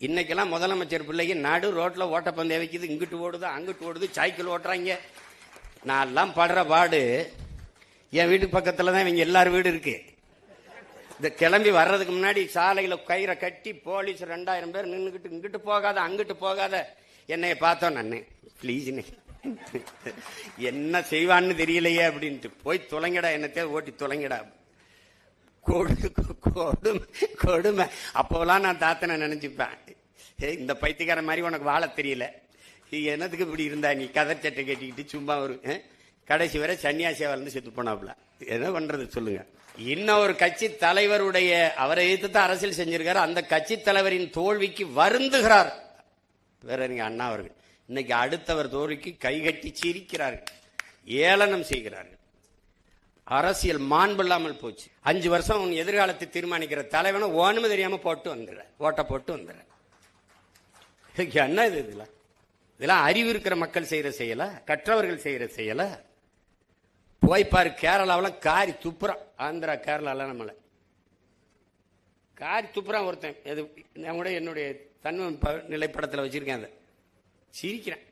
இன்னைக்கெல்லாம் முதலமைச்சர் பிள்ளைக்கு நடு ரோட்ல ஓட்டப்பந்தயம் வைக்குது, இங்கிட்டு ஓடுது அங்கிட்டு ஓடுது, சைக்கிள் ஓட்டுறாங்க. நான் எல்லாம் படுற பாடு. என் வீட்டு பக்கத்துல தான் இவங்க எல்லாரும் வீடு இருக்கு. இந்த கிளம்பி வர்றதுக்கு முன்னாடி சாலையில கயிறை கட்டி போலீஸ் 2000 பேர் நின்றுக்கிட்டு இங்கிட்டு போகாத அங்கிட்டு போகாத. என்னைய பார்த்தோம் நான் ப்ளீஸ் என்ன செய்வான்னு தெரியலையே அப்படின்ட்டு, போய் தொலைங்கடா, என்னத்தே ஓட்டி தொலைங்கடா. கொடுமை. அப்போலாம் நான் தாத்தனை நினைச்சுப்பேன், இந்த பைத்தியக்கார மாதிரி உனக்கு வாழ தெரியல, என்னத்துக்கு இப்படி இருந்தா நீ கதர் சட்டை கட்டிக்கிட்டு சும்மா ஒரு கடைசி வரை சன்னியாசியா வந்து செத்து போனாப்ல. என்ன பண்றது சொல்லுங்க. இன்னும் ஒரு கட்சி தலைவருடைய, அவரை எதிர்த்து அரசியல் செஞ்சிருக்காரு, அந்த கட்சி தலைவரின் தோல்விக்கு வருந்துகிறார் பேரறிஞர் அண்ணா அவர்கள். இன்னைக்கு அடுத்தவர் தோல்விக்கு கைகட்டி சிரிக்கிறார்கள், ஏளனம் செய்கிறார்கள். அரசியல் மாண்பு இல்லாமல் போச்சு. 5 வருஷம் உன் எதிர்காலத்தை தீர்மானிக்கிற தலைவனை ஒண்ணுமே தெரியாம போட்டு வந்துடுற, ஓட்ட போட்டு வந்துடுற. என்ன இது? இதெல்லாம் அறிவு இருக்கிற மக்கள் செய்யற செய்யல, கற்றவர்கள் செய்யற செய்யல. போய்ப்பாரு கேரளாவில் காரி துப்புறான், ஆந்திரா கேரளால நம்மள காரி துப்புறான் ஒருத்தன். நான் கூட என்னுடைய தன்மை நிலைப்படத்தில் வச்சிருக்கேன், அதை சிரிக்கிறேன்.